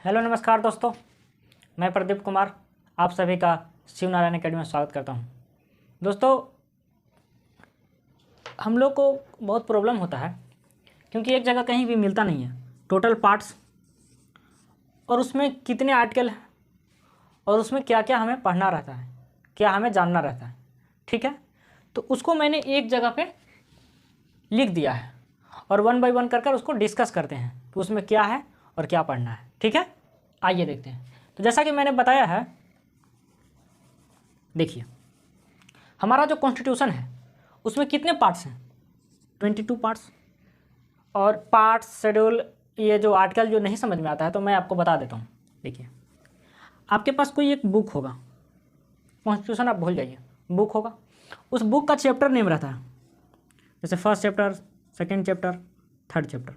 Hello नमस्कार दोस्तों, मैं प्रदीप कुमार आप सभी का शिव नारायण अकेडमी में स्वागत करता हूं। दोस्तों, हम लोग को बहुत प्रॉब्लम होता है क्योंकि एक जगह कहीं भी मिलता नहीं है टोटल पार्ट्स, और उसमें कितने आर्टिकल हैं और उसमें क्या क्या हमें पढ़ना रहता है, क्या हमें जानना रहता है। ठीक है, तो उसको मैंने एक जगह पे लिख दिया है और वन बाय वन कर उसको डिस्कस करते हैं कि उसमें क्या है और क्या पढ़ना है। ठीक है, आइए देखते हैं। तो जैसा कि मैंने बताया है, देखिए हमारा जो कॉन्स्टिट्यूशन है उसमें कितने पार्ट्स हैं? 22 पार्ट्स। और पार्ट्स, शेड्यूल, ये जो आर्टिकल जो नहीं समझ में आता है तो मैं आपको बता देता हूँ। देखिए, आपके पास कोई एक बुक होगा, कॉन्स्टिट्यूशन आप भूल जाइए, बुक होगा, उस बुक का चैप्टर नेम रहता है, जैसे first chapter, second chapter, third chapter.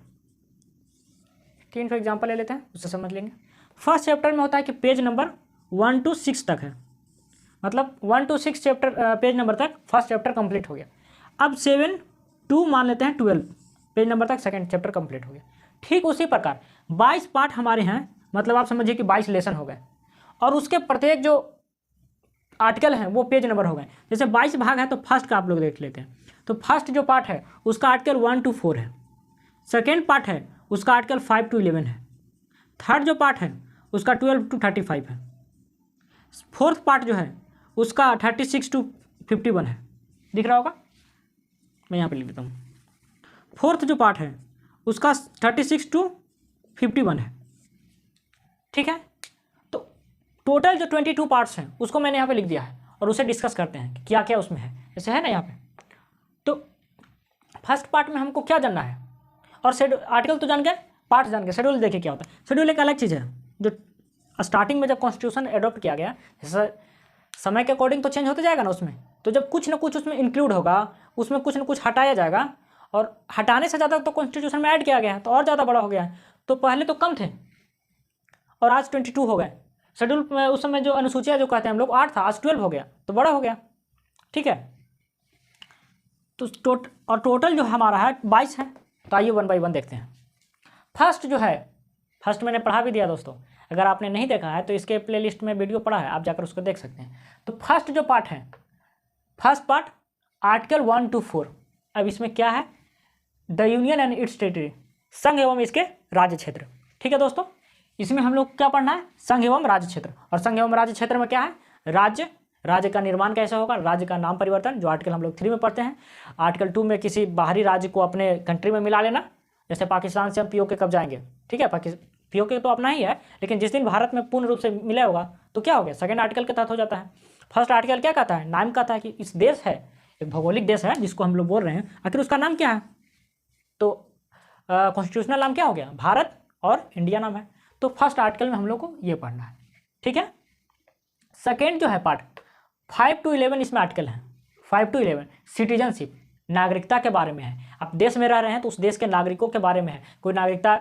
3 example ले लेते हैं, उससे समझ लेंगे। फर्स्ट चैप्टर में होता है कि पेज नंबर 1 to 6 तक है, मतलब 1 to 6 चैप्टर, पेज नंबर तक फर्स्ट चैप्टर कंप्लीट हो गया। अब 7 to मान लेते हैं 12 पेज नंबर तक सेकंड चैप्टर कंप्लीट हो गया। ठीक उसी प्रकार 22 पार्ट हमारे हैं, मतलब आप समझिए कि 22 लेसन हो गए, और उसके प्रत्येक जो आर्टिकल हैं वो पेज नंबर हो गए। जैसे 22 भाग है तो फर्स्ट का आप लोग देख लेते हैं, तो फर्स्ट जो पार्ट है उसका आर्टिकल 1 to 4 है, सेकेंड पार्ट है उसका आर्टिकल 5 to 11 है, थर्ड जो पार्ट है उसका 12 to 35 है, फोर्थ पार्ट जो है उसका 36 to 51 है। दिख रहा होगा, मैं यहाँ पे लिख देता हूँ। फोर्थ जो पार्ट है उसका 36 to 51 है। ठीक है, तो टोटल जो 22 पार्ट्स हैं उसको मैंने यहाँ पे लिख दिया है और उसे डिस्कस करते हैं कि क्या क्या उसमें है। जैसे है ना यहाँ पे, तो फर्स्ट पार्ट में हमको क्या जानना है, और शेड्यूल, आर्टिकल तो जान गए, पार्ट जान गए, शेड्यूल देखिए क्या होता है। शेड्यूल एक अलग चीज़ है जो स्टार्टिंग में जब कॉन्स्टिट्यूशन एडॉप्ट किया गया, जैसे समय के अकॉर्डिंग तो चेंज होते जाएगा ना उसमें, तो जब कुछ ना कुछ उसमें इंक्लूड होगा, उसमें कुछ ना कुछ हटाया जाएगा, और हटाने से ज़्यादा तो कॉन्स्टिट्यूशन में ऐड किया गया है तो और ज़्यादा बड़ा हो गया है। तो पहले तो कम थे और आज 22 हो गए। शेड्यूल में उस समय जो अनुसूचियाँ जो कहते हैं हम लोग 8 था, आज 12 हो गया, तो बड़ा हो गया। ठीक है, तो टोटल जो हमारा है 22 है। तो आइए वन बाई वन देखते हैं। फर्स्ट जो है, फर्स्ट मैंने पढ़ा भी दिया दोस्तों, अगर आपने नहीं देखा है तो इसके प्लेलिस्ट में वीडियो पड़ा है, आप जाकर उसको देख सकते हैं। तो फर्स्ट जो पार्ट है, फर्स्ट पार्ट आर्टिकल 1 to 4। अब इसमें क्या है? The union and it's territory, संघ एवं इसके राज्य क्षेत्र। ठीक है दोस्तों, इसमें हम लोग क्या पढ़ना है? संघ एवं राज्य क्षेत्र। और संघ एवं राज्य क्षेत्र में क्या है? राज्य का निर्माण कैसे होगा, राज्य का नाम परिवर्तन, जो आर्टिकल हम लोग 3 में पढ़ते हैं। आर्टिकल 2 में किसी बाहरी राज्य को अपने कंट्री में मिला लेना, जैसे पाकिस्तान से हम पीओके कब जाएंगे। ठीक है, पीओके तो अपना ही है, लेकिन जिस दिन भारत में पूर्ण रूप से मिला होगा तो क्या हो गया? सेकेंड आर्टिकल के तहत हो जाता है। फर्स्ट आर्टिकल क्या कहता है? नाम कहता है कि इस देश है, एक भौगोलिक देश है जिसको हम लोग बोल रहे हैं, आखिर उसका नाम क्या है? तो कॉन्स्टिट्यूशनल नाम क्या हो गया? भारत और इंडिया नाम है। तो फर्स्ट आर्टिकल में हम लोग को ये पढ़ना है। ठीक है, सेकेंड जो है पार्ट 5 to 11, इसमें आर्टिकल है 5 to 11 सिटीजनशिप, नागरिकता के बारे में है। आप देश में रह रहे हैं तो उस देश के नागरिकों के बारे में है। कोई नागरिकता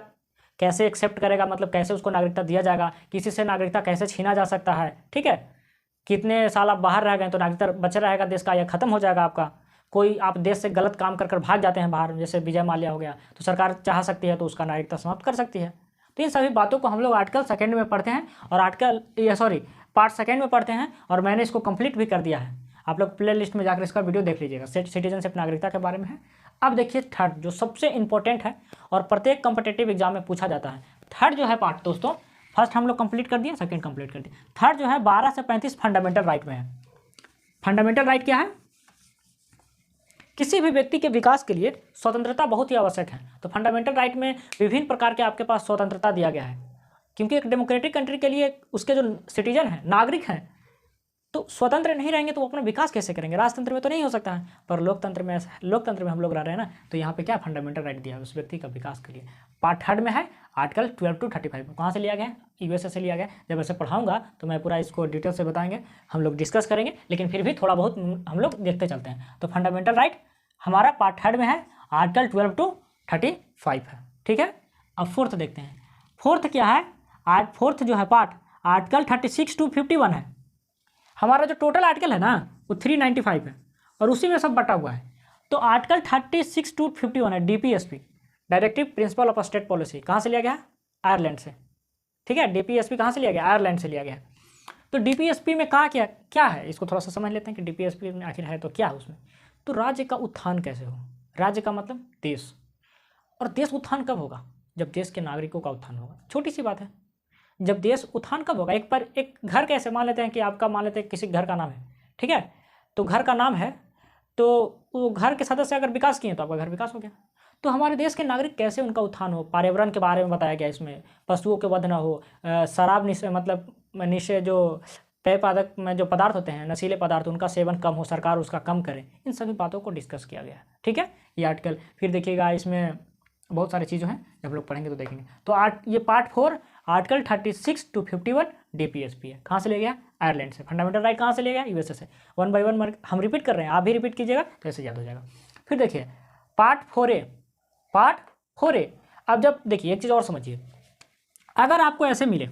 कैसे एक्सेप्ट करेगा, मतलब कैसे उसको नागरिकता दिया जाएगा, किसी से नागरिकता कैसे छीना जा सकता है। ठीक है, कितने साल आप बाहर रह गए तो नागरिकता बचा रहेगा देश का या खत्म हो जाएगा आपका। कोई आप देश से गलत काम कर कर भाग जाते हैं बाहर, जैसे विजय माल्या हो गया, तो सरकार चाह सकती है तो उसका नागरिकता समाप्त कर सकती है। तो इन सभी बातों को हम लोग आर्टिकल सेकेंड में पढ़ते हैं, और पार्ट सेकेंड में पढ़ते हैं, और मैंने इसको कंप्लीट भी कर दिया है। आप लोग प्ले लिस्ट में जाकर इसका वीडियो देख लीजिएगा, सिटीजनशिप, नागरिकता के बारे में है। अब देखिए थर्ड, जो सबसे इंपॉर्टेंट है और प्रत्येक कॉम्पिटिटिव एग्जाम में पूछा जाता है। थर्ड जो है पार्ट दोस्तों, फर्स्ट हम लोग कंप्लीट कर दिए, सेकंड कंप्लीट कर दिए, थर्ड जो है 12 से 35 फंडामेंटल राइट में है। फंडामेंटल राइट क्या है? किसी भी व्यक्ति के विकास के लिए स्वतंत्रता बहुत ही आवश्यक है। तो फंडामेंटल राइट में विभिन्न प्रकार के आपके पास स्वतंत्रता दिया गया है, क्योंकि एक डेमोक्रेटिक कंट्री के लिए उसके जो सिटीजन हैं, नागरिक हैं, तो स्वतंत्र नहीं रहेंगे तो वो अपना विकास कैसे करेंगे? राजतंत्र में तो नहीं हो सकता है, पर लोकतंत्र में हम लोग रह रहे हैं ना, तो यहाँ पे क्या फंडामेंटल राइट दिया है उस व्यक्ति का विकास के लिए। पार्ट थर्ड में है आर्टिकल 12 to 35। कहाँ से लिया गया? यूएसए से लिया गया। जब ऐसे पढ़ाऊंगा तो मैं पूरा इसको डिटेल से बताएंगे, हम लोग डिस्कस करेंगे, लेकिन फिर भी थोड़ा बहुत हम लोग देखते चलते हैं। तो फंडामेंटल राइट हमारा पार्ट थर्ड में है, आर्टिकल 12 to 35 है। ठीक है, अब फोर्थ देखते हैं। फोर्थ क्या है? फोर्थ जो है पार्ट आर्टिकल 36 to 51 है। हमारा जो टोटल आर्टिकल है ना वो 395 है, और उसी में सब बटा हुआ है। तो आर्टिकल 36 to 51 है DPSP, directive principle of state policy. कहाँ से लिया गया? आयरलैंड से। ठीक है। डीपीएसपी कहाँ से लिया गया? आयरलैंड से लिया गया। तो डीपीएसपी में कहा क्या क्या है, इसको थोड़ा सा समझ लेते हैं कि डीपीएसपी में आखिर है तो क्या है उसमें। तो राज्य का उत्थान कैसे हो, राज्य का मतलब देश, और देश उत्थान कब होगा? जब देश के नागरिकों का उत्थान होगा। छोटी सी बात है, जब देश उत्थान कब होगा? एक घर कैसे, मान लेते हैं कि आपका, मान लेते हैं किसी घर का नाम है, ठीक है, तो घर का नाम है, तो वो घर के सदस्य अगर विकास किए तो आपका घर विकास हो गया। तो हमारे देश के नागरिक कैसे उनका उत्थान हो, पर्यावरण के बारे में बताया गया इसमें, पशुओं के वध न हो, शराब निशे मतलब निशे जो पेय पादक में जो पदार्थ होते हैं, नशीले पदार्थ, उनका सेवन कम हो, सरकार उसका कम करे, इन सभी बातों को डिस्कस किया गया है, ठीक है, ये आर्टिकल। फिर देखिएगा इसमें बहुत सारी चीज़ें हैं, जब लोग पढ़ेंगे तो देखेंगे। तो ये पार्ट 4 आर्टिकल 36 to 51 डीपीएसपी है। कहाँ से ले गया? आयरलैंड से। फंडामेंटल राइट कहाँ से ले गया? यूएसए से। 1 by 1 हम रिपीट कर रहे हैं, आप भी रिपीट कीजिएगा तो ऐसे याद हो जाएगा। फिर देखिए पार्ट 4A। अब जब देखिए एक चीज़ और समझिए, अगर आपको ऐसे मिले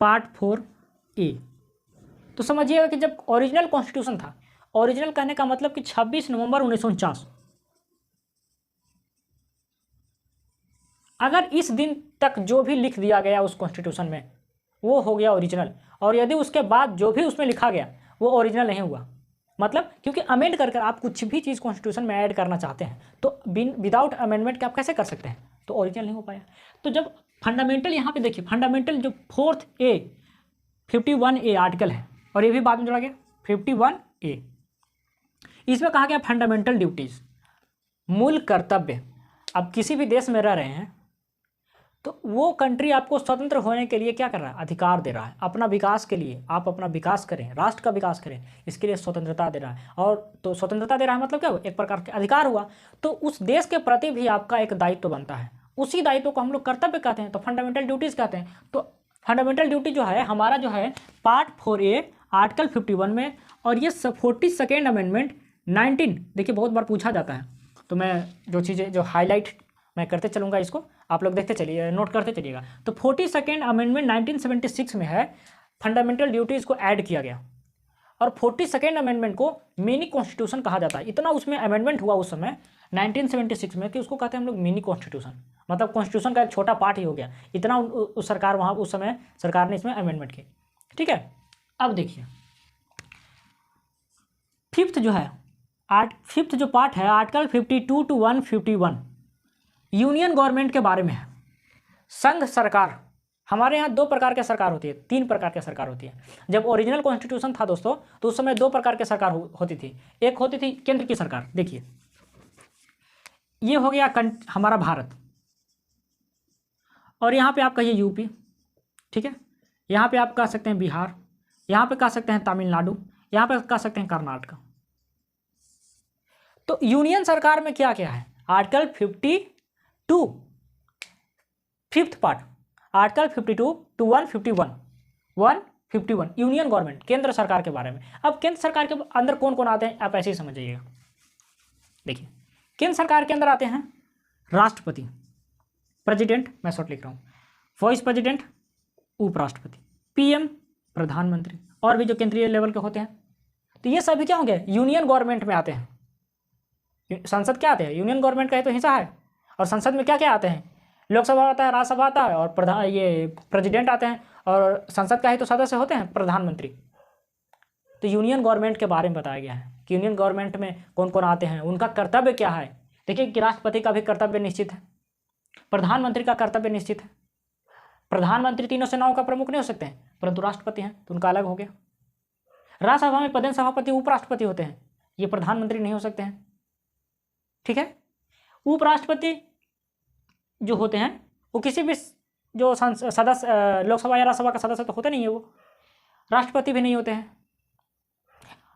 पार्ट 4A, तो समझिएगा कि जब ओरिजिनल कॉन्स्टिट्यूशन था, ओरिजिनल कहने का मतलब कि 26 नवंबर 1949, अगर इस दिन तक जो भी लिख दिया गया उस कॉन्स्टिट्यूशन में वो हो गया ओरिजिनल, और यदि उसके बाद जो भी उसमें लिखा गया वो ओरिजिनल नहीं हुआ, मतलब क्योंकि अमेंड कर आप कुछ भी चीज़ कॉन्स्टिट्यूशन में ऐड करना चाहते हैं तो विदाउट अमेंडमेंट के आप कैसे कर सकते हैं? तो ओरिजिनल नहीं हो पाया। तो जब फंडामेंटल, यहाँ पे देखिए फंडामेंटल जो 4A 51A आर्टिकल है, और ये भी बाद में जोड़ा गया 51A, इसमें कहा गया फंडामेंटल ड्यूटीज़, मूल कर्तव्य। अब किसी भी देश में रह रहे हैं तो वो कंट्री आपको स्वतंत्र होने के लिए क्या कर रहा है? अधिकार दे रहा है, अपना विकास के लिए, आप अपना विकास करें, राष्ट्र का विकास करें, इसके लिए स्वतंत्रता दे रहा है। और तो स्वतंत्रता दे रहा है मतलब क्या हुआ? एक प्रकार का अधिकार हुआ। तो उस देश के प्रति भी आपका एक दायित्व बनता है, उसी दायित्व को हम लोग कर्तव्य कहते हैं, तो फंडामेंटल ड्यूटीज़ कहते हैं। तो फंडामेंटल ड्यूटी जो है हमारा जो है पार्ट 4A आर्टिकल 51 में, और ये 42nd अमेंडमेंट 19, देखिए बहुत बार पूछा जाता है, तो मैं जो चीज़ें जो हाईलाइट मैं करते चलूँगा, इसको आप लोग देखते चलिए, नोट करते चलिएगा। तो 42nd अमेंडमेंट 1976 में है, फंडामेंटल ड्यूटीज़ को ऐड किया गया, और 42nd अमेंडमेंट को मिनी कॉन्स्टिट्यूशन कहा जाता है। इतना उसमें अमेंडमेंट हुआ उस समय 1976 में कि उसको कहते हैं हम लोग मिनी कॉन्स्टिट्यूशन, मतलब कॉन्स्टिट्यूशन का एक छोटा पार्ट ही हो गया। इतना उस सरकार वहाँ उस समय सरकार ने इसमें अमेंडमेंट की, ठीक है। अब देखिए फिफ्थ जो पार्ट है आर्टिकल 52 to 151 यूनियन गवर्नमेंट के बारे में है। संघ सरकार, हमारे यहाँ 2 प्रकार के सरकार होती है, 3 प्रकार के सरकार होती है। जब ओरिजिनल कॉन्स्टिट्यूशन था दोस्तों तो उस समय 2 प्रकार के सरकार होती थी। एक होती थी केंद्र की सरकार, देखिए ये हो गया हमारा भारत, और यहाँ पे आप कहिए यूपी, ठीक है, यहाँ पे आप कह सकते हैं बिहार, यहाँ पे कह सकते हैं तमिलनाडु, यहाँ पे कह सकते हैं कर्नाटक। तो यूनियन सरकार में क्या क्या है? Article 52 fifth part, article 52 to 151 union government, केंद्र सरकार के बारे में। अब केंद्र सरकार के अंदर कौन कौन आते हैं आप ऐसे ही समझिएगा। देखिए केंद्र सरकार के अंदर आते हैं राष्ट्रपति, प्रेसिडेंट, मैं शॉर्ट लिख रहा हूँ, वाइस प्रेसिडेंट, उपराष्ट्रपति, पीएम, प्रधानमंत्री, और भी जो केंद्रीय लेवल के होते हैं। तो ये सभी क्या होंगे? यूनियन गवर्नमेंट में आते हैं। संसद क्या आते हैं? यूनियन गवर्नमेंट का ही तो हिस्सा है। और संसद में क्या क्या आते हैं? लोकसभा आता है, राज्यसभा आता है, और ये प्रेसिडेंट आते हैं, और संसद का ही तो सदस्य होते हैं प्रधानमंत्री। तो यूनियन गवर्नमेंट के बारे में बताया गया है कि यूनियन गवर्नमेंट में कौन कौन आते हैं, उनका कर्तव्य क्या है। देखिए कि राष्ट्रपति का भी कर्तव्य निश्चित है, प्रधानमंत्री का कर्तव्य निश्चित है। प्रधानमंत्री तीनों सेनाओं का प्रमुख नहीं हो सकते हैं, परंतु राष्ट्रपति हैं तो उनका अलग हो गया। राज्यसभा में प्रधान सभापति उपराष्ट्रपति होते हैं, ये प्रधानमंत्री नहीं हो सकते हैं, ठीक है। उपराष्ट्रपति जो होते हैं वो किसी भी जो सदस्य लोकसभा या राज्यसभा का सदस्य तो होते नहीं है, वो राष्ट्रपति भी नहीं होते हैं।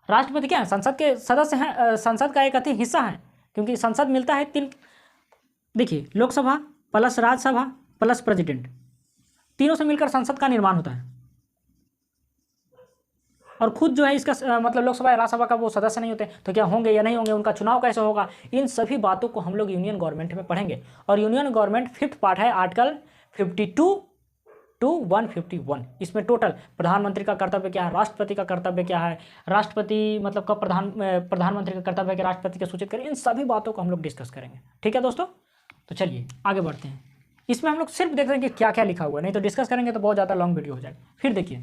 राष्ट्रपति क्या है? संसद के सदस्य हैं, संसद का एक अति हिस्सा है, क्योंकि संसद मिलता है 3, देखिए Lok Sabha plus Rajya Sabha plus president, तीनों से मिलकर संसद का निर्माण होता है। और खुद जो है इसका मतलब लोकसभा या राज्यसभा का वो सदस्य नहीं होते, तो क्या होंगे या नहीं होंगे, उनका चुनाव कैसे होगा, इन सभी बातों को हम लोग यूनियन गवर्नमेंट में पढ़ेंगे। और यूनियन गवर्नमेंट फिफ्थ पार्ट है आर्टिकल 52 to 151। इसमें टोटल प्रधानमंत्री का कर्तव्य क्या है, राष्ट्रपति का कर्तव्य क्या है, राष्ट्रपति मतलब कब प्रधानमंत्री का कर्तव्य है कि राष्ट्रपति को सूचित करें, इन सभी बातों को हम लोग डिस्कस करेंगे, ठीक है दोस्तों। तो चलिए आगे बढ़ते हैं। इसमें हम लोग सिर्फ देख रहे हैं कि क्या क्या लिखा हुआ है, नहीं तो डिस्कस करेंगे तो बहुत ज़्यादा लॉन्ग वीडियो हो जाएगा। फिर देखिए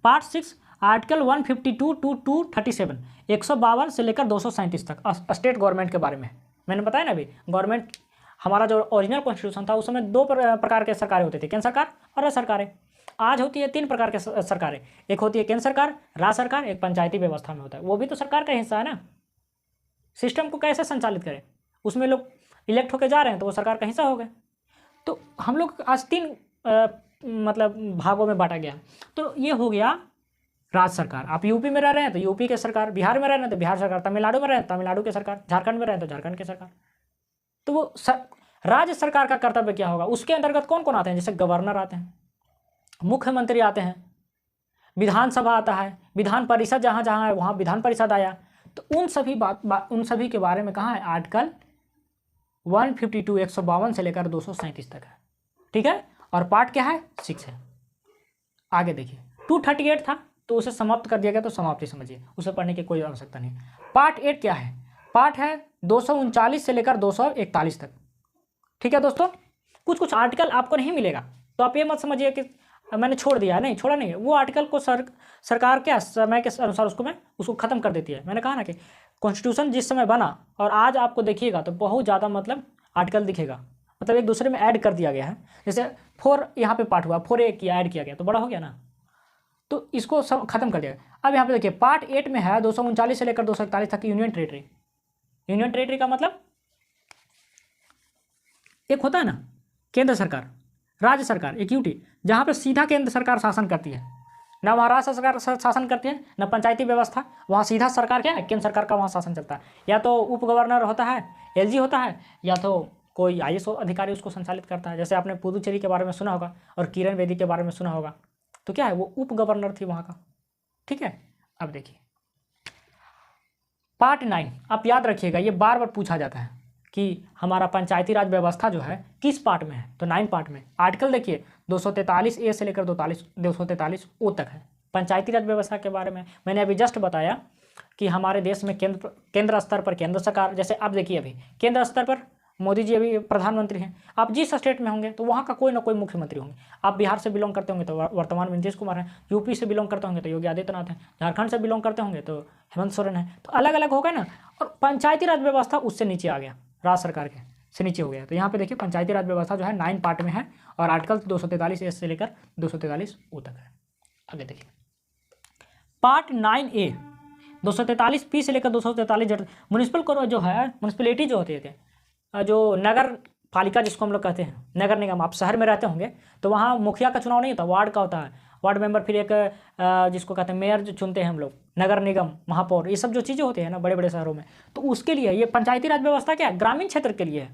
पार्ट 6 आर्टिकल 152 टू 237, 152 से लेकर 237 तक स्टेट गवर्नमेंट के बारे में। मैंने बताया ना अभी, गवर्नमेंट हमारा जो ओरिजिनल कॉन्स्टिट्यूशन था उस समय दो प्रकार के सरकारें होती थी, केंद्र सरकार और राज्य सरकारें। आज होती है तीन प्रकार के सरकारें, एक होती है केंद्र सरकार, राज्य सरकार, एक पंचायती व्यवस्था में होता है, वो भी तो सरकार का हिस्सा है ना। सिस्टम को कैसे संचालित करें, उसमें लोग इलेक्ट होकर जा रहे हैं तो वो सरकार का हिस्सा हो गए। तो हम लोग आज तीन मतलब भागों में बांटा गया। तो ये हो गया राज्य सरकार। आप यूपी में रह रहे हैं तो यूपी के सरकार, बिहार में रह रहे हैं तो बिहार सरकार, तमिलनाडु में रहे हैं तो तमिलनाडु के सरकार, झारखंड में रहे हैं तो झारखंड के सरकार। तो वो राज्य सरकार का कर्तव्य क्या होगा, उसके अंतर्गत कौन कौन आते हैं, जैसे गवर्नर आते हैं, मुख्यमंत्री आते हैं, विधानसभा आता है, विधान परिषद जहाँ जहाँ है वहाँ विधान परिषद आया। तो उन सभी के बारे में कहाँ है, आर्टिकल 152 152 से लेकर 237 तक है, ठीक है। और पार्ट क्या है, 6 है। आगे देखिए 238 था तो उसे समाप्त कर दिया गया, तो समाप्ति समझिए, उसे पढ़ने की कोई आवश्यकता नहीं। पार्ट 8 क्या है, पार्ट है 239 से लेकर 241 तक, ठीक है दोस्तों। कुछ आर्टिकल आपको नहीं मिलेगा तो आप ये मत समझिए कि मैंने छोड़ दिया है, नहीं छोड़ा नहीं है। वो आर्टिकल को सरकार क्या समय के अनुसार उसको ख़त्म कर देती है। मैंने कहा ना कि कॉन्स्टिट्यूशन जिस समय बना और आज आपको देखिएगा तो बहुत ज़्यादा मतलब आर्टिकल दिखेगा, मतलब एक दूसरे में ऐड कर दिया गया है। जैसे 4 यहाँ पे पार्ट हुआ, 4A किया, ऐड किया गया तो बड़ा हो गया ना, तो इसको सब खत्म कर दिया गया। अब यहाँ पे देखिए पार्ट 8 में है 239 से लेकर 241 तक यूनियन टेरिटरी। यूनियन टेरिटरी का मतलब एक होता है ना केंद्र सरकार, राज्य सरकार, एक यूटी, जहाँ पे सीधा केंद्र सरकार शासन करती है, ना महाराष्ट्र सरकार शासन करती है, ना पंचायती व्यवस्था, वहाँ सीधा सरकार क्या है, केंद्र सरकार का वहाँ शासन चलता है। या तो उप गवर्नर होता है, एलजी होता है, या तो कोई आईएएस अधिकारी उसको संचालित करता है। जैसे आपने पुदुचेरी के बारे में सुना होगा और किरण बेदी के बारे में सुना होगा, तो क्या है वो उप गवर्नर थी वहाँ का, ठीक है। अब देखिए पार्ट 9, आप याद रखिएगा ये बार बार पूछा जाता है कि हमारा पंचायती राज व्यवस्था जो है किस पार्ट में है, तो 9 पार्ट में। आर्टिकल देखिए 243A से लेकर 243O तक है। पंचायती राज व्यवस्था के बारे में मैंने अभी जस्ट बताया कि हमारे देश में केंद्र स्तर पर केंद्र सरकार, जैसे आप देखिए अभी केंद्र स्तर पर मोदी जी अभी प्रधानमंत्री हैं। आप जिस स्टेट में होंगे तो वहाँ का कोई ना कोई मुख्यमंत्री होंगे। आप बिहार से बिलोंग करते होंगे तो वर्तमान में नीतीश कुमार हैं, यूपी से बिलोंग करते होंगे तो योगी आदित्यनाथ हैं, झारखंड से बिलोंग करते होंगे तो हेमंत सोरेन है। तो अलग अलग हो गए ना। और पंचायती राज व्यवस्था उससे नीचे आ गया, राज्य सरकार के से नीचे हो गया। तो यहाँ पे देखिए पंचायती राज व्यवस्था जो है 9 पार्ट में है और आर्टिकल 243A से लेकर 243O तक है। आगे देखिए पार्ट 9A 243P से लेकर 243 म्यूनिसिपल को जो है, म्यूनिसिपलिटी जो होती है, जो नगर पालिका जिसको हम लोग कहते हैं, नगर निगम, आप शहर में रहते होंगे तो वहाँ मुखिया का चुनाव नहीं होता, वार्ड का होता है, वार्ड मेंबर, फिर एक जिसको कहते हैं मेयर जो चुनते हैं हम लोग, नगर निगम, महापौर, ये सब जो चीज़ें होती है ना बड़े बड़े शहरों में, तो उसके लिए ये पंचायती राज व्यवस्था क्या है, ग्रामीण क्षेत्र के लिए है,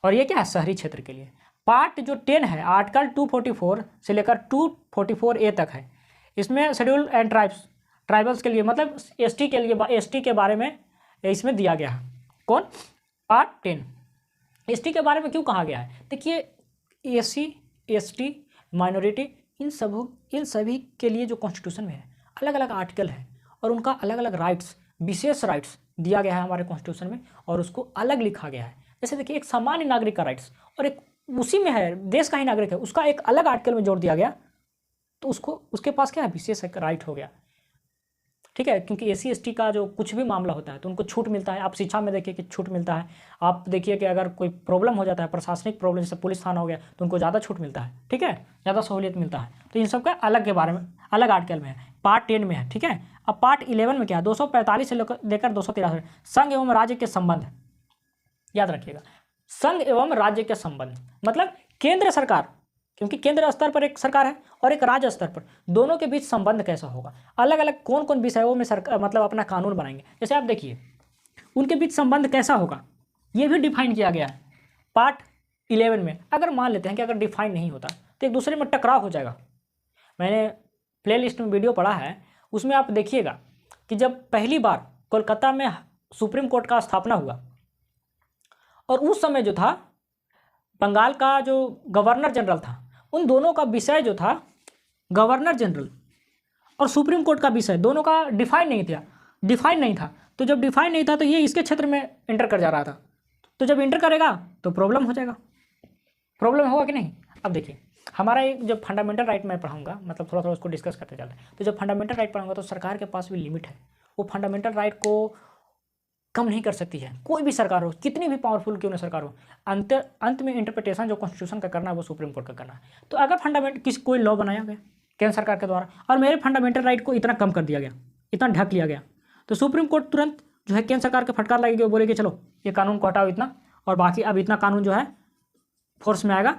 और ये क्या है, शहरी क्षेत्र के लिए। पार्ट जो 10 है आर्टिकल 244 से लेकर 244A तक है। इसमें शेड्यूल एंड ट्राइबल्स के लिए, मतलब एसटी के लिए, एसटी के बारे में इसमें दिया गया है। कौन, पार्ट 10। एसटी के बारे में क्यों कहा गया है, देखिए एससी एसटी माइनॉरिटी इन सभी के लिए जो कॉन्स्टिट्यूशन में है अलग अलग आर्टिकल है और उनका अलग अलग राइट्स, विशेष राइट्स दिया गया है हमारे कॉन्स्टिट्यूशन में, और उसको अलग लिखा गया है। जैसे देखिए एक सामान्य नागरिक का राइट्स और एक उसी में है, देश का ही नागरिक है, उसका एक अलग आर्टिकल में जोड़ दिया गया, तो उसके पास क्या है, विशेष एक राइट हो गया, ठीक है। क्योंकि एससी एसटी का जो कुछ भी मामला होता है तो उनको छूट मिलता है। आप शिक्षा में देखिए कि छूट मिलता है। आप देखिए कि अगर कोई प्रॉब्लम हो जाता है, प्रशासनिक प्रॉब्लम, जैसे पुलिस थाना हो गया, तो उनको ज़्यादा छूट मिलता है, ठीक है, ज़्यादा सहूलियत मिलता है। तो इन सब का अलग के बारे में अलग आर्टिकल में है, पार्ट 10 में है, ठीक है। अब पार्ट 11 में क्या है, 245 से लेकर 263 संघ एवं राज्य के संबंध, याद रखिएगा, संघ एवं राज्य के संबंध मतलब केंद्र सरकार, क्योंकि केंद्र स्तर पर एक सरकार है और एक राज्य स्तर पर, दोनों के बीच संबंध कैसा होगा, अलग अलग कौन कौन विषयों में सरकार मतलब अपना कानून बनाएंगे। जैसे आप देखिए उनके बीच संबंध कैसा होगा, ये भी डिफाइन किया गया है पार्ट 11 में। अगर मान लेते हैं कि अगर डिफाइन नहीं होता तो एक दूसरे में टकराव हो जाएगा। मैंने प्ले लिस्ट में वीडियो पढ़ा है, उसमें आप देखिएगा कि जब पहली बार कोलकाता में सुप्रीम कोर्ट का स्थापना हुआ और उस समय जो था बंगाल का जो गवर्नर जनरल था, उन दोनों का विषय जो था, गवर्नर जनरल और सुप्रीम कोर्ट का विषय, दोनों का डिफाइन नहीं था। तो जब डिफाइन नहीं था तो ये इसके क्षेत्र में एंटर कर जा रहा था, तो जब इंटर करेगा तो प्रॉब्लम हो जाएगा, प्रॉब्लम होगा कि नहीं। अब देखिए हमारा एक जो फंडामेंटल राइट मैं पढ़ाऊंगा, मतलब थोड़ा थोड़ा उसको डिस्कस करते चलते हैं। तो जब फंडामेंटल राइट पढ़ाऊंगा तो सरकार के पास भी लिमिट है, वो फंडामेंटल राइट को कम नहीं कर सकती है। कोई भी सरकार हो, कितनी भी पावरफुल क्यों ना सरकार हो, अंत में इंटरप्रिटेशन जो कॉन्स्टिट्यूशन का करना है वो सुप्रीम कोर्ट का करना है। तो अगर फंडामेंटल किसी कोई लॉ बनाया गया केंद्र सरकार के द्वारा और मेरे फंडामेंटल राइट को इतना कम कर दिया गया, इतना ढक लिया गया, तो सुप्रीम कोर्ट तुरंत जो है केंद्र सरकार के फटकार लगेगी, वो बोलेगी चलो ये कानून को हटाओ इतना, और बाकी अब इतना कानून जो है फोर्स में आएगा,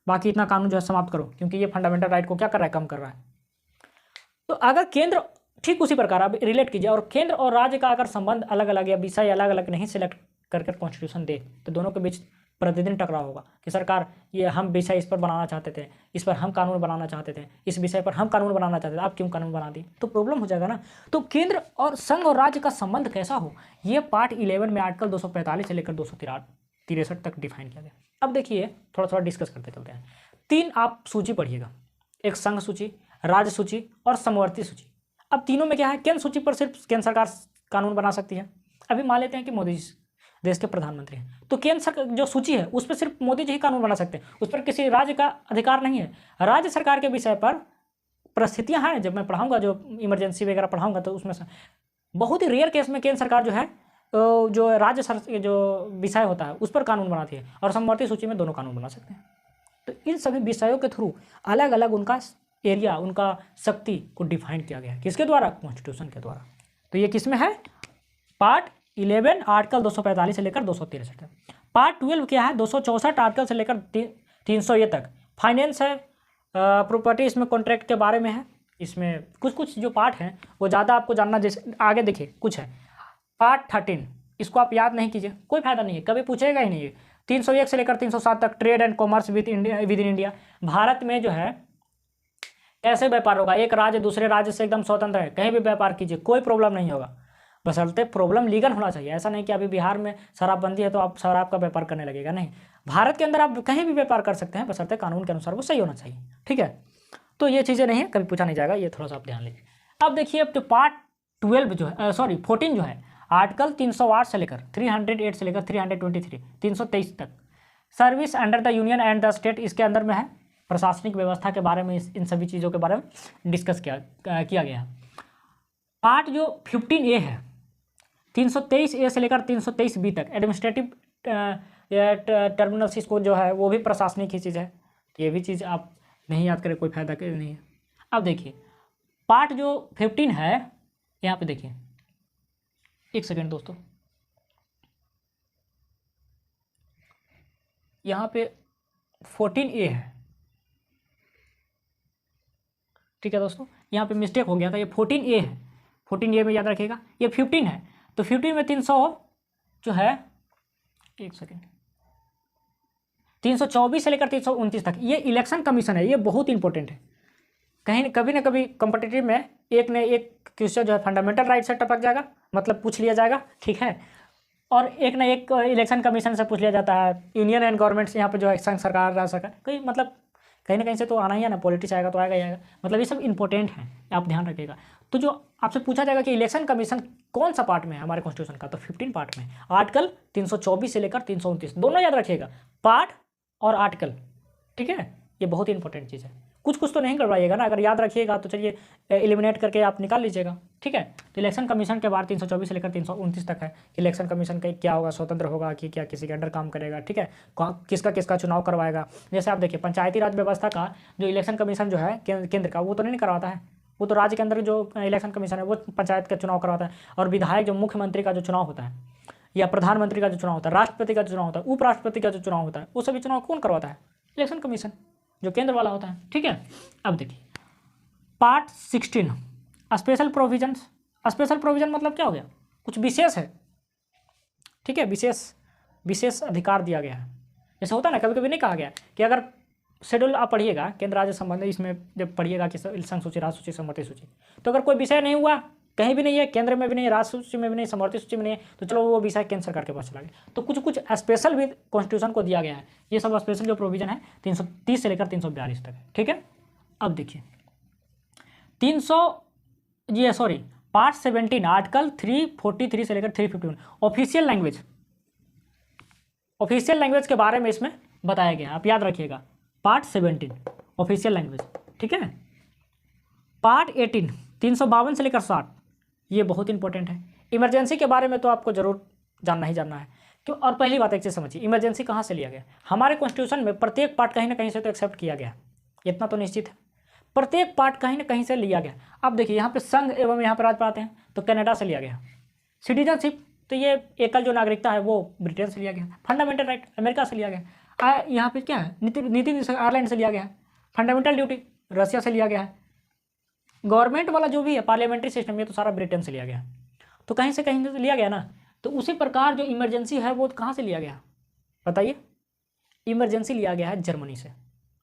बाकी इतना कानून जो है समाप्त करो, क्योंकि ये फंडामेंटल राइट को क्या कर रहा है, कम कर रहा है। तो अगर केंद्र, ठीक उसी प्रकार आप रिलेट कीजिए, और केंद्र और राज्य का अगर संबंध अलग अलग या विषय अलग अलग नहीं सिलेक्ट करके कॉन्स्टिट्यूशन दे, तो दोनों के बीच प्रतिदिन टकराव होगा कि सरकार ये हम विषय इस पर बनाना चाहते थे, इस पर हम कानून बनाना चाहते थे, इस विषय पर हम कानून बनाना चाहते थे, आप क्यों कानून बना दिए, तो प्रॉब्लम हो जाएगा ना। तो केंद्र और संघ और राज्य का संबंध कैसा हो, ये पार्ट 11 में आर्टिकल 245 से लेकर 263 तक डिफाइन किया गया। अब देखिए थोड़ा थोड़ा डिस्कस करते चलते हैं। 3 आप सूची पढ़िएगा, एक संघ सूची, राज्य सूची और समवर्ती सूची। अब तीनों में क्या है, केंद्र सूची पर सिर्फ केंद्र सरकार कानून बना सकती है। अभी मान लेते हैं कि मोदी जी देश के प्रधानमंत्री हैं, तो केंद्र सरकार जो सूची है उस पर सिर्फ मोदी जी ही कानून बना सकते हैं, उस पर किसी राज्य का अधिकार नहीं है। राज्य सरकार के विषय पर परिस्थितियां हैं, जब मैं पढ़ाऊंगा जो इमरजेंसी वगैरह पढ़ाऊंगा तो उसमें से बहुत ही रेयर केस में केंद्र सरकार जो है जो राज्य जो विषय होता है उस पर कानून बनाती है, और समवर्ती सूची में दोनों कानून बना सकते हैं। तो इन सभी विषयों के थ्रू अलग अलग उनका एरिया, उनका शक्ति को डिफाइन किया गया है, किसके द्वारा, कॉन्स्टिट्यूशन के द्वारा। तो ये किस में है, पार्ट 11 आर्टिकल 245 से लेकर 263 तक। पार्ट 12 क्या है, 264 आर्टिकल से लेकर 300 तक फाइनेंस है, प्रॉपर्टी, इसमें कॉन्ट्रैक्ट के बारे में है। इसमें कुछ कुछ जो पार्ट हैं वो ज़्यादा आपको जानना, जैसे आगे देखिए कुछ है। पार्ट 13 इसको आप याद नहीं कीजिए, कोई फायदा नहीं है, कभी पूछेगा ही नहीं है। 301 से लेकर 307 तक trade and commerce with in India. Bharat में जो है कैसे व्यापार होगा, एक राज्य दूसरे राज्य से एकदम स्वतंत्र है, कहीं भी व्यापार कीजिए कोई प्रॉब्लम नहीं होगा, बशर्ते प्रॉब्लम लीगल होना चाहिए। ऐसा नहीं कि अभी बिहार में शराबबंदी है तो आप शराब का व्यापार करने लगेगा, नहीं। भारत के अंदर आप कहीं भी व्यापार कर सकते हैं, बशर्ते कानून के अनुसार वो सही होना चाहिए, ठीक है। तो ये चीज़ें नहीं है, कभी पूछा नहीं जाएगा, ये थोड़ा सा आप ध्यान लीजिए। अब देखिए अब तो पार्ट 12 जो है 14 जो है, आर्टिकल 308 से लेकर 308 से लेकर 323 323 तक, service under the union and the state, इसके अंदर में है प्रशासनिक व्यवस्था के बारे में, इन सभी चीज़ों के बारे में डिस्कस किया गया है। पार्ट जो 15A है, 323A से लेकर 323B तक, एडमिनिस्ट्रेटिव टर्मिनल्स, इसको जो है वो भी प्रशासनिक ही चीज़ है, ये भी चीज़ आप नहीं याद करें कोई फायदा नहीं है। अब देखिए पार्ट जो 15 है, यहाँ पे देखिए, एक सेकेंड दोस्तों, यहाँ पे 14A है, ठीक है दोस्तों, यहाँ पे मिस्टेक हो गया था, ये 14A है, 14A में याद रखिएगा, ये 15 है। तो 15 में 300 जो है, एक सेकेंड, 324 से लेकर 329 तक, ये इलेक्शन कमीशन है, ये बहुत इंपॉर्टेंट है। कहीं कभी ना कभी कॉम्पिटिटिव में एक ने एक क्वेश्चन जो है फंडामेंटल राइट से टपक जाएगा, मतलब पूछ लिया जाएगा, ठीक है, और एक ना एक इलेक्शन कमीशन से पूछ लिया जाता है, यूनियन एंड गवर्नमेंट से, यहाँ पे जो है संघ सरकार, राज्य सरकार, कहीं मतलब कहीं ना कहीं से तो आना ही है ना, पॉलिटिक्स आएगा तो आएगा ही आएगा, मतलब ये सब इंपॉर्टेंट है, आप ध्यान रखिएगा। तो जो आपसे पूछा जाएगा कि इलेक्शन कमीशन कौन सा पार्ट में है हमारे कॉन्स्टिट्यूशन का, तो 15 पार्ट में, आर्टिकल 324 से लेकर 329, दोनों याद रखिएगा, पार्ट और आर्टिकल, ठीक है, ये बहुत ही इंपॉर्टेंट चीज़ है। कुछ कुछ तो नहीं करवाइएगा ना, अगर याद रखिएगा तो चलिए एलिमिनेट करके आप निकाल लीजिएगा, ठीक है। तो इलेक्शन कमीशन के बाद 324 से लेकर 329 तक है, इलेक्शन कमीशन का क्या होगा, स्वतंत्र होगा कि क्या किसी के अंडर काम करेगा, ठीक है, किसका किसका चुनाव करवाएगा। जैसे आप देखिए पंचायती राज व्यवस्था का जो इलेक्शन कमीशन जो है केंद्र का, वो तो नहीं करवाता है, वो तो राज्य के अंदर जो इलेक्शन कमीशन है वो पंचायत का चुनाव करवाता है। और विधायक जो मुख्यमंत्री का जो चुनाव होता है, या प्रधानमंत्री का जो चुनाव होता है, राष्ट्रपति का जो चुनाव होता है, उपराष्ट्रपति का जो चुनाव होता है, वो सभी चुनाव कौन करवाता है, इलेक्शन कमीशन, जो केंद्र वाला होता है, ठीक है। अब देखिए part 16 special provisions. Special provision मतलब क्या हो गया, कुछ विशेष है, ठीक है, विशेष अधिकार दिया गया है। जैसे होता है ना, कभी कभी नहीं कहा गया कि अगर शेड्यूल आप पढ़िएगा केंद्र राज्य संबंध, इसमें जब पढ़िएगा कि संघ सूची, राज्य सूची, समवर्ती सूची, तो अगर कोई विषय नहीं हुआ, कहीं भी नहीं है, केंद्र में भी नहीं, राज्य सूची में भी नहीं, समवर्ती सूची में नहीं है, तो चलो वो विषय केंद्र सरकार के पास चला गया। तो कुछ कुछ स्पेशल भी कॉन्स्टिट्यूशन को दिया गया है, ये सब स्पेशल जो प्रोविजन है 330 से लेकर 342 तक है, ठीक है। अब देखिए पार्ट 17 आर्टिकल 343 से लेकर 351 ऑफिशियल लैंग्वेज। ऑफिशियल लैंग्वेज के बारे में इसमें बताया गया, आप याद रखिएगा। पार्ट 17 ऑफिशियल लैंग्वेज, ठीक है। पार्ट 18 352 से लेकर 60, ये बहुत इंपॉर्टेंट है। इमरजेंसी के बारे में तो आपको जरूर जानना ही जानना है क्यों। और पहली बात एक चीज़ समझिए, इमरजेंसी कहाँ से लिया गया। हमारे कॉन्स्टिट्यूशन में प्रत्येक पार्ट कहीं ना कहीं से तो एक्सेप्ट किया गया, इतना तो निश्चित है। प्रत्येक पार्ट कहीं ना कहीं से लिया गया। अब देखिए यहाँ पे संघ एवं यहाँ पर राज्य आते हैं तो कनाडा से लिया गया। सिटीजनशिप तो ये एकल जो नागरिकता है वो ब्रिटेन से लिया गया। फंडामेंटल राइट अमेरिका से लिया गया। यहाँ पे क्या है, नीति आयरलैंड से लिया गया है। फंडामेंटल ड्यूटी रसिया से लिया गया है। गवर्नमेंट वाला जो भी है पार्लियामेंट्री सिस्टम, ये तो सारा ब्रिटेन से लिया गया। तो कहीं से कहीं से लिया गया ना। तो उसी प्रकार जो इमरजेंसी है वो कहाँ से लिया गया बताइए। इमरजेंसी लिया गया है जर्मनी से,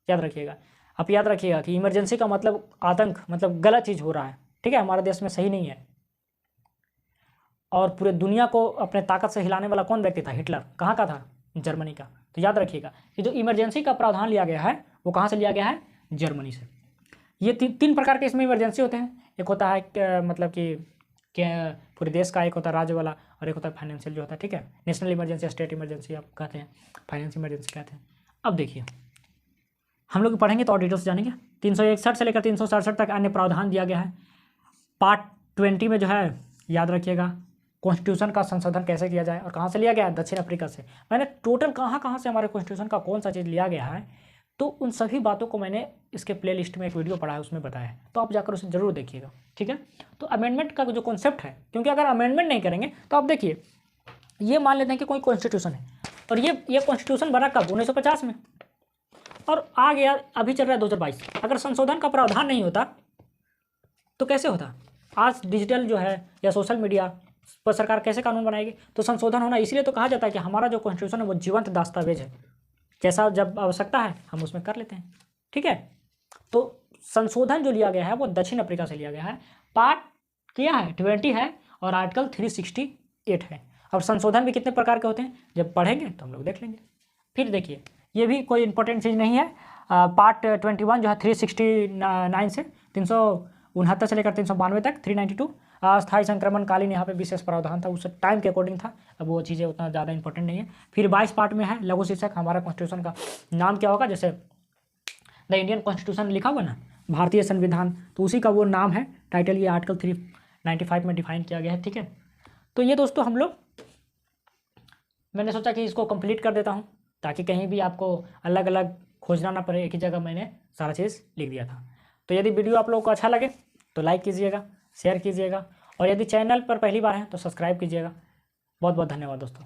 याद रखिएगा। आप याद रखिएगा कि इमरजेंसी का मतलब आतंक, मतलब गलत चीज़ हो रहा है, ठीक है, हमारे देश में सही नहीं है। और पूरे दुनिया को अपने ताकत से हिलाने वाला कौन व्यक्ति था, हिटलर। कहाँ का था, जर्मनी का। तो याद रखिएगा कि जो इमरजेंसी का प्रावधान लिया गया है वो कहाँ से लिया गया है, जर्मनी से। ये तीन प्रकार के इसमें इमरजेंसी होते हैं। एक होता है मतलब कि पूरे देश का, एक होता है राज्य वाला, और एक होता है फाइनेंशियल जो होता है, ठीक है। नेशनल इमरजेंसी, स्टेट इमरजेंसी आप कहते हैं, फाइनेंशियल इमरजेंसी कहते हैं। अब देखिए हम लोग पढ़ेंगे तो और डिटेल्स जानेंगे। 361 से लेकर 367 तक अन्य प्रावधान दिया गया है। पार्ट 20 में जो है याद रखिएगा कॉन्स्टिट्यूशन का संशोधन कैसे किया जाए, और कहाँ से लिया गया है, दक्षिण अफ्रीका से। मैंने टोटल कहाँ से हमारे कॉन्स्टिट्यूशन का कौन सा चीज़ लिया गया है, तो उन सभी बातों को मैंने इसके प्लेलिस्ट में एक वीडियो पढ़ा है, उसमें बताया है, तो आप जाकर उसे जरूर देखिएगा, ठीक है। तो अमेंडमेंट का जो कॉन्सेप्ट है, क्योंकि अगर अमेंडमेंट नहीं करेंगे तो आप देखिए, ये मान लेते हैं कि कोई कॉन्स्टिट्यूशन है, और ये कॉन्स्टिट्यूशन बना कब, 1950 में, और आ गया अभी चल रहा है 2022। अगर संशोधन का प्रावधान नहीं होता तो कैसे होता। आज डिजिटल जो है या सोशल मीडिया पर सरकार कैसे कानून बनाएगी, तो संशोधन होना। इसलिए तो कहा जाता है कि हमारा जो कॉन्स्टिट्यूशन है वो जीवंत दस्तावेज है, जैसा जब आवश्यकता है हम उसमें कर लेते हैं, ठीक है। तो संशोधन जो लिया गया है वो दक्षिण अफ्रीका से लिया गया है। पार्ट क्या है, 20 है, और आर्टिकल 368 है। अब संशोधन भी कितने प्रकार के होते हैं जब पढ़ेंगे तो हम लोग देख लेंगे। फिर देखिए ये भी कोई इंपॉर्टेंट चीज़ नहीं है। पार्ट 21 जो है 369 से 369 से लेकर 392 तक, 392 अस्थायी संक्रमणकालीन, यहाँ पे विशेष प्रावधान था, उस टाइम के अकॉर्डिंग था। अब वो चीज़ें उतना ज़्यादा इंपॉर्टेंट नहीं है। फिर 22 पार्ट में है लघु शीर्षक, हमारा कॉन्स्टिट्यूशन का नाम क्या होगा, जैसे द इंडियन कॉन्स्टिट्यूशन लिखा हुआ ना, भारतीय संविधान, तो उसी का वो नाम है, टाइटल ये आर्टिकल 395 में डिफाइन किया गया है, ठीक है। तो ये दोस्तों हम लोग, मैंने सोचा कि इसको कंप्लीट कर देता हूँ ताकि कहीं भी आपको अलग अलग खोजना ना पड़े, एक ही जगह मैंने सारा चीज़ लिख दिया था। तो यदि वीडियो आप लोगों को अच्छा लगे तो लाइक कीजिएगा, शेयर कीजिएगा, और यदि चैनल पर पहली बार है तो सब्सक्राइब कीजिएगा। बहुत बहुत धन्यवाद दोस्तों।